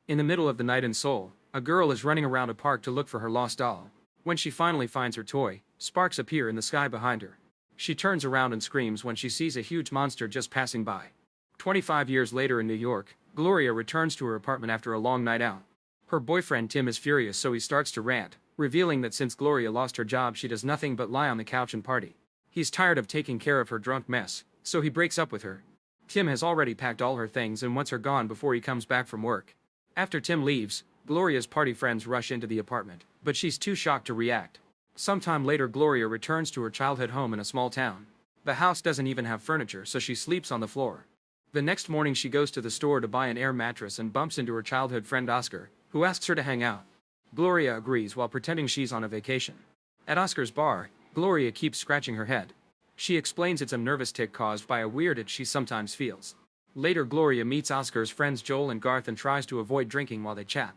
In the middle of the night in Seoul, a girl is running around a park to look for her lost doll. When she finally finds her toy, sparks appear in the sky behind her. She turns around and screams when she sees a huge monster just passing by. 25 years later in New York, Gloria returns to her apartment after a long night out. Her boyfriend Tim is furious, so he starts to rant, revealing that since Gloria lost her job she does nothing but lie on the couch and party. He's tired of taking care of her drunk mess, so he breaks up with her. Tim has already packed all her things and wants her gone before he comes back from work. After Tim leaves, Gloria's party friends rush into the apartment, but she's too shocked to react. Sometime later, Gloria returns to her childhood home in a small town. The house doesn't even have furniture, so she sleeps on the floor. The next morning she goes to the store to buy an air mattress and bumps into her childhood friend Oscar, who asks her to hang out. Gloria agrees while pretending she's on a vacation. At Oscar's bar, Gloria keeps scratching her head. She explains it's a nervous tic caused by a weird itch she sometimes feels. Later, Gloria meets Oscar's friends Joel and Garth and tries to avoid drinking while they chat.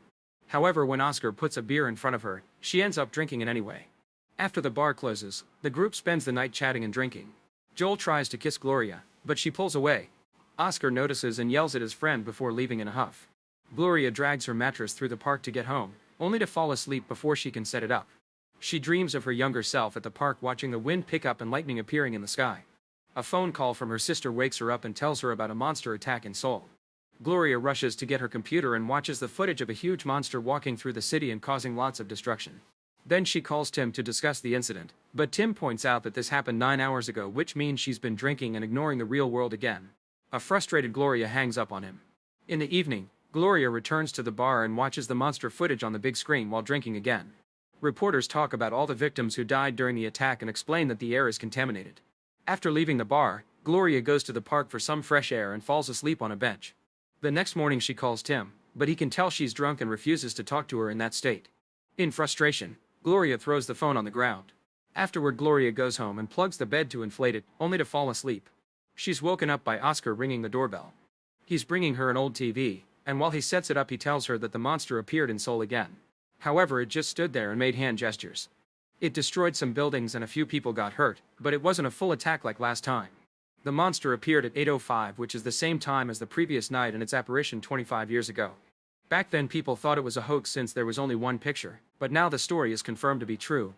However, when Oscar puts a beer in front of her, she ends up drinking it anyway. After the bar closes, the group spends the night chatting and drinking. Joel tries to kiss Gloria, but she pulls away. Oscar notices and yells at his friend before leaving in a huff. Gloria drags her mattress through the park to get home, only to fall asleep before she can set it up. She dreams of her younger self at the park watching the wind pick up and lightning appearing in the sky. A phone call from her sister wakes her up and tells her about a monster attack in Seoul. Gloria rushes to get her computer and watches the footage of a huge monster walking through the city and causing lots of destruction. Then she calls Tim to discuss the incident, but Tim points out that this happened 9 hours ago, which means she's been drinking and ignoring the real world again. A frustrated Gloria hangs up on him. In the evening, Gloria returns to the bar and watches the monster footage on the big screen while drinking again. Reporters talk about all the victims who died during the attack and explain that the air is contaminated. After leaving the bar, Gloria goes to the park for some fresh air and falls asleep on a bench. The next morning she calls Tim, but he can tell she's drunk and refuses to talk to her in that state. In frustration, Gloria throws the phone on the ground. Afterward, Gloria goes home and plugs the bed to inflate it, only to fall asleep. She's woken up by Oscar ringing the doorbell. He's bringing her an old TV, and while he sets it up he tells her that the monster appeared in Seoul again. However, it just stood there and made hand gestures. It destroyed some buildings and a few people got hurt, but it wasn't a full attack like last time. The monster appeared at 8:05, which is the same time as the previous night and its apparition 25 years ago. Back then people thought it was a hoax since there was only one picture, but now the story is confirmed to be true.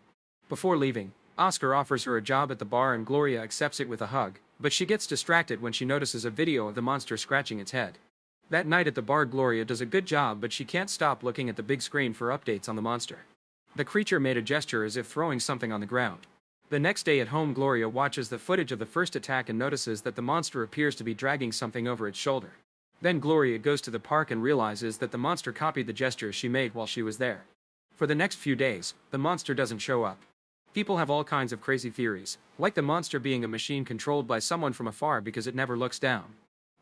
Before leaving, Oscar offers her a job at the bar and Gloria accepts it with a hug, but she gets distracted when she notices a video of the monster scratching its head. That night at the bar, Gloria does a good job, but she can't stop looking at the big screen for updates on the monster. The creature made a gesture as if throwing something on the ground. The next day at home, Gloria watches the footage of the first attack and notices that the monster appears to be dragging something over its shoulder. Then Gloria goes to the park and realizes that the monster copied the gestures she made while she was there. For the next few days, the monster doesn't show up. People have all kinds of crazy theories, like the monster being a machine controlled by someone from afar because it never looks down.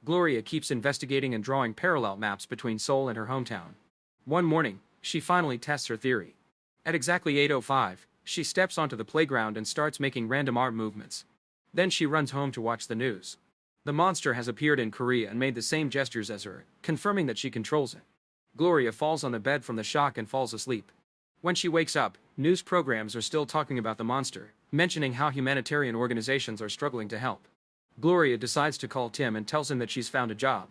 Gloria keeps investigating and drawing parallel maps between Seoul and her hometown. One morning, she finally tests her theory. At exactly 8:05, she steps onto the playground and starts making random arm movements. Then she runs home to watch the news. The monster has appeared in Korea and made the same gestures as her, confirming that she controls it. Gloria falls on the bed from the shock and falls asleep. When she wakes up, news programs are still talking about the monster, mentioning how humanitarian organizations are struggling to help. Gloria decides to call Tim and tells him that she's found a job.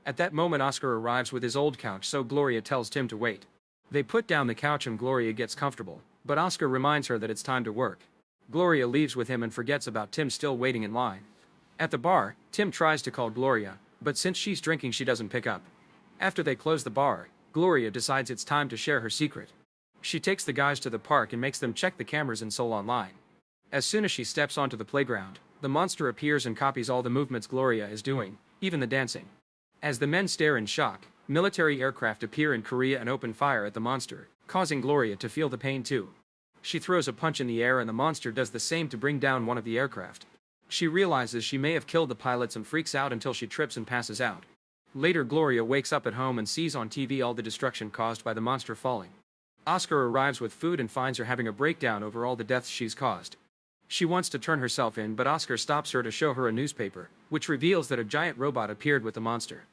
At that moment, Oscar arrives with his old couch, so Gloria tells Tim to wait. They put down the couch and Gloria gets comfortable, but Oscar reminds her that it's time to work. Gloria leaves with him and forgets about Tim still waiting in line. At the bar, Tim tries to call Gloria, but since she's drinking she doesn't pick up. After they close the bar, Gloria decides it's time to share her secret. She takes the guys to the park and makes them check the cameras in Seoul online. As soon as she steps onto the playground, the monster appears and copies all the movements Gloria is doing, even the dancing. As the men stare in shock, military aircraft appear in Korea and open fire at the monster, causing Gloria to feel the pain too. She throws a punch in the air and the monster does the same to bring down one of the aircraft. She realizes she may have killed the pilots and freaks out until she trips and passes out. Later, Gloria wakes up at home and sees on TV all the destruction caused by the monster falling. Oscar arrives with food and finds her having a breakdown over all the deaths she's caused. She wants to turn herself in, but Oscar stops her to show her a newspaper, which reveals that a giant robot appeared with the monster.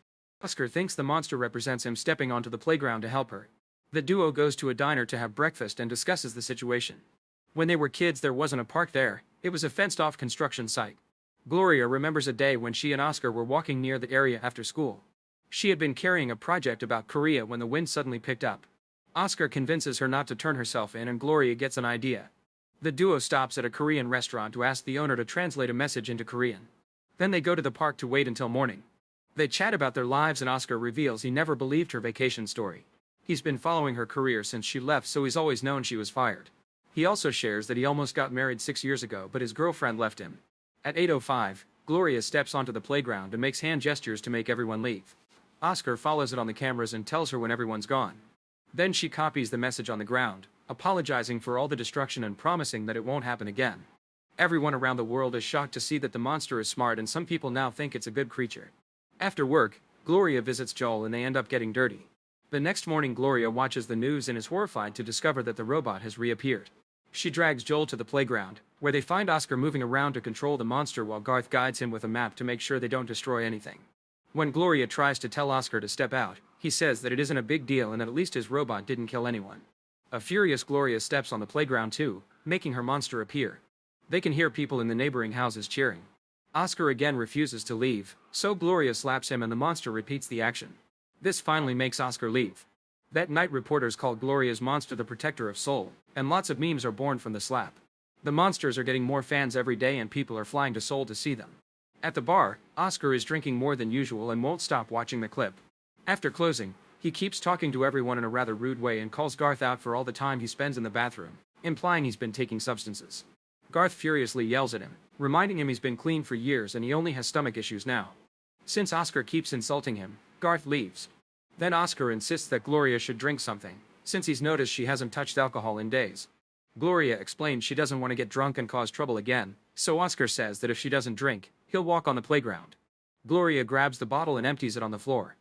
Oscar thinks the monster represents him stepping onto the playground to help her. The duo goes to a diner to have breakfast and discusses the situation. When they were kids, there wasn't a park there, it was a fenced-off construction site. Gloria remembers a day when she and Oscar were walking near the area after school. She had been carrying a project about Korea when the wind suddenly picked up. Oscar convinces her not to turn herself in and Gloria gets an idea. The duo stops at a Korean restaurant to ask the owner to translate a message into Korean. Then they go to the park to wait until morning. They chat about their lives and Oscar reveals he never believed her vacation story. He's been following her career since she left, so he's always known she was fired. He also shares that he almost got married 6 years ago, but his girlfriend left him. At 8:05, Gloria steps onto the playground and makes hand gestures to make everyone leave. Oscar follows it on the cameras and tells her when everyone's gone. Then she copies the message on the ground, apologizing for all the destruction and promising that it won't happen again. Everyone around the world is shocked to see that the monster is smart and some people now think it's a good creature. After work, Gloria visits Joel and they end up getting dirty. The next morning Gloria watches the news and is horrified to discover that the robot has reappeared. She drags Joel to the playground, where they find Oscar moving around to control the monster while Garth guides him with a map to make sure they don't destroy anything. When Gloria tries to tell Oscar to step out, he says that it isn't a big deal and that at least his robot didn't kill anyone. A furious Gloria steps on the playground too, making her monster appear. They can hear people in the neighboring houses cheering. Oscar again refuses to leave, so Gloria slaps him and the monster repeats the action. This finally makes Oscar leave. That night reporters call Gloria's monster the Protector of Seoul, and lots of memes are born from the slap. The monsters are getting more fans every day and people are flying to Seoul to see them. At the bar, Oscar is drinking more than usual and won't stop watching the clip. After closing, he keeps talking to everyone in a rather rude way and calls Garth out for all the time he spends in the bathroom, implying he's been taking substances. Garth furiously yells at him, reminding him he's been clean for years and he only has stomach issues now. Since Oscar keeps insulting him, Garth leaves. Then Oscar insists that Gloria should drink something, since he's noticed she hasn't touched alcohol in days. Gloria explains she doesn't want to get drunk and cause trouble again, so Oscar says that if she doesn't drink, he'll walk on the playground. Gloria grabs the bottle and empties it on the floor.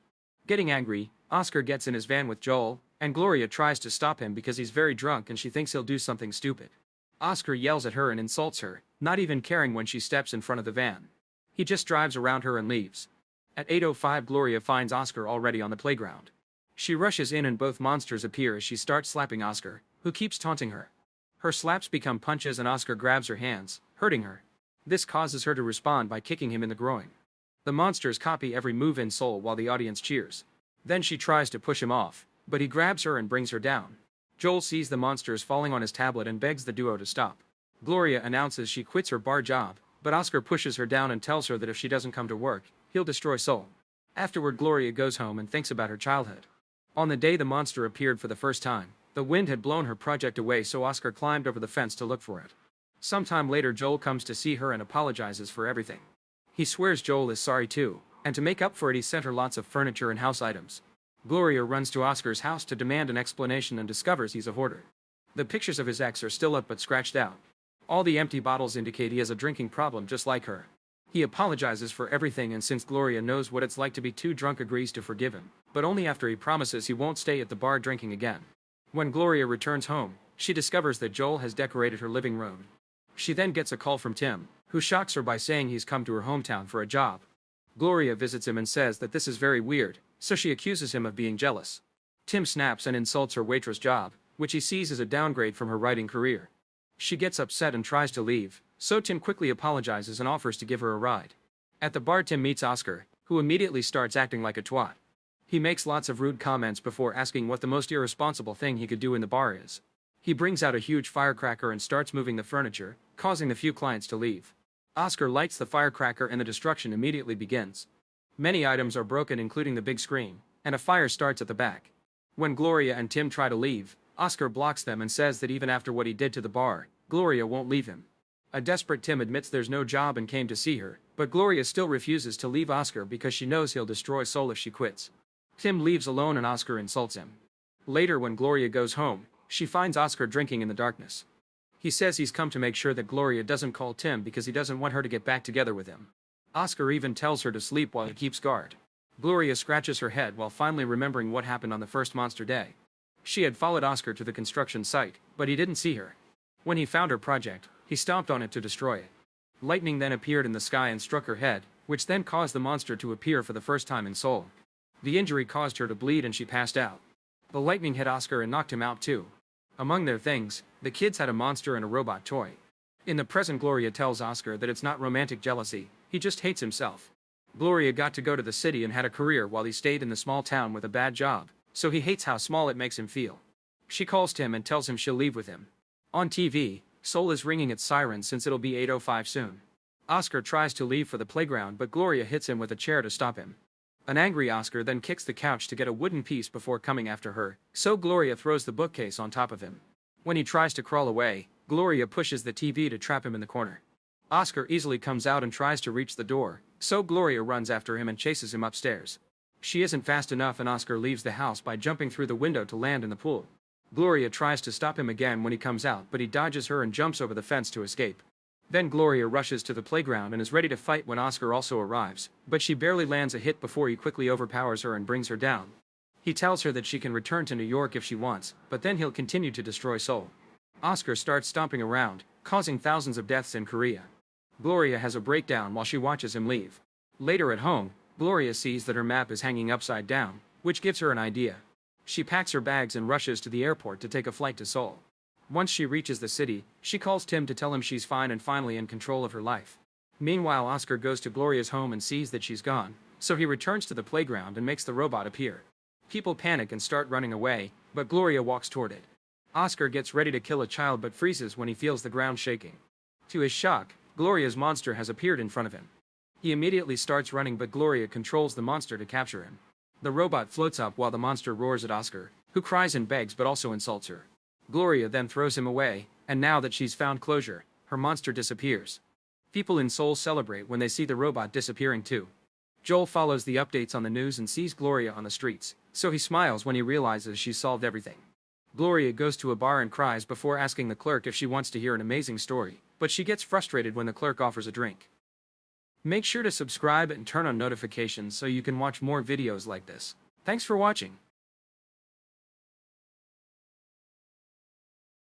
Getting angry, Oscar gets in his van with Joel, and Gloria tries to stop him because he's very drunk and she thinks he'll do something stupid. Oscar yells at her and insults her, not even caring when she steps in front of the van. He just drives around her and leaves. At 8:05 Gloria finds Oscar already on the playground. She rushes in and both monsters appear as she starts slapping Oscar, who keeps taunting her. Her slaps become punches and Oscar grabs her hands, hurting her. This causes her to respond by kicking him in the groin. The monsters copy every move in Seoul while the audience cheers. Then she tries to push him off, but he grabs her and brings her down. Joel sees the monsters falling on his tablet and begs the duo to stop. Gloria announces she quits her bar job, but Oscar pushes her down and tells her that if she doesn't come to work, he'll destroy Seoul. Afterward Gloria goes home and thinks about her childhood. On the day the monster appeared for the first time, the wind had blown her project away, so Oscar climbed over the fence to look for it. Sometime later Joel comes to see her and apologizes for everything. He swears Joel is sorry too, and to make up for it he sent her lots of furniture and house items. Gloria runs to Oscar's house to demand an explanation and discovers he's a hoarder. The pictures of his ex are still up but scratched out. All the empty bottles indicate he has a drinking problem just like her. He apologizes for everything and since Gloria knows what it's like to be too drunk agrees to forgive him, but only after he promises he won't stay at the bar drinking again. When Gloria returns home, she discovers that Joel has decorated her living room. She then gets a call from Tim, who shocks her by saying he's come to her hometown for a job. Gloria visits him and says that this is very weird, so she accuses him of being jealous. Tim snaps and insults her waitress job, which he sees as a downgrade from her writing career. She gets upset and tries to leave, so Tim quickly apologizes and offers to give her a ride. At the bar Tim meets Oscar, who immediately starts acting like a twat. He makes lots of rude comments before asking what the most irresponsible thing he could do in the bar is. He brings out a huge firecracker and starts moving the furniture, causing the few clients to leave. Oscar lights the firecracker and the destruction immediately begins. Many items are broken including the big screen, and a fire starts at the back. When Gloria and Tim try to leave, Oscar blocks them and says that even after what he did to the bar, Gloria won't leave him. A desperate Tim admits there's no job and came to see her, but Gloria still refuses to leave Oscar because she knows he'll destroy Seoul if she quits. Tim leaves alone and Oscar insults him. Later when Gloria goes home, she finds Oscar drinking in the darkness. He says he's come to make sure that Gloria doesn't call Tim because he doesn't want her to get back together with him. Oscar even tells her to sleep while he keeps guard. Gloria scratches her head while finally remembering what happened on the first monster day. She had followed Oscar to the construction site, but he didn't see her. When he found her project, he stomped on it to destroy it. Lightning then appeared in the sky and struck her head, which then caused the monster to appear for the first time in Seoul. The injury caused her to bleed and she passed out. The lightning hit Oscar and knocked him out too. Among their things, the kids had a monster and a robot toy. In the present Gloria tells Oscar that it's not romantic jealousy, he just hates himself. Gloria got to go to the city and had a career while he stayed in the small town with a bad job, so he hates how small it makes him feel. She calls Tim and tells him she'll leave with him. On TV, Sol is ringing its siren since it'll be 8:05 soon. Oscar tries to leave for the playground but Gloria hits him with a chair to stop him. An angry Oscar then kicks the couch to get a wooden piece before coming after her, so Gloria throws the bookcase on top of him. When he tries to crawl away, Gloria pushes the TV to trap him in the corner. Oscar easily comes out and tries to reach the door, so Gloria runs after him and chases him upstairs. She isn't fast enough and Oscar leaves the house by jumping through the window to land in the pool. Gloria tries to stop him again when he comes out but he dodges her and jumps over the fence to escape. Then Gloria rushes to the playground and is ready to fight when Oscar also arrives, but she barely lands a hit before he quickly overpowers her and brings her down. He tells her that she can return to New York if she wants, but then he'll continue to destroy Seoul. Oscar starts stomping around, causing thousands of deaths in Korea. Gloria has a breakdown while she watches him leave. Later at home, Gloria sees that her map is hanging upside down, which gives her an idea. She packs her bags and rushes to the airport to take a flight to Seoul. Once she reaches the city, she calls Tim to tell him she's fine and finally in control of her life. Meanwhile, Oscar goes to Gloria's home and sees that she's gone, so he returns to the playground and makes the robot appear. People panic and start running away, but Gloria walks toward it. Oscar gets ready to kill a child but freezes when he feels the ground shaking. To his shock, Gloria's monster has appeared in front of him. He immediately starts running but Gloria controls the monster to capture him. The robot floats up while the monster roars at Oscar, who cries and begs but also insults her. Gloria then throws him away, and now that she's found closure, her monster disappears. People in Seoul celebrate when they see the robot disappearing too. Joel follows the updates on the news and sees Gloria on the streets, so he smiles when he realizes she's solved everything. Gloria goes to a bar and cries before asking the clerk if she wants to hear an amazing story, but she gets frustrated when the clerk offers a drink. Make sure to subscribe and turn on notifications so you can watch more videos like this. Thanks for watching.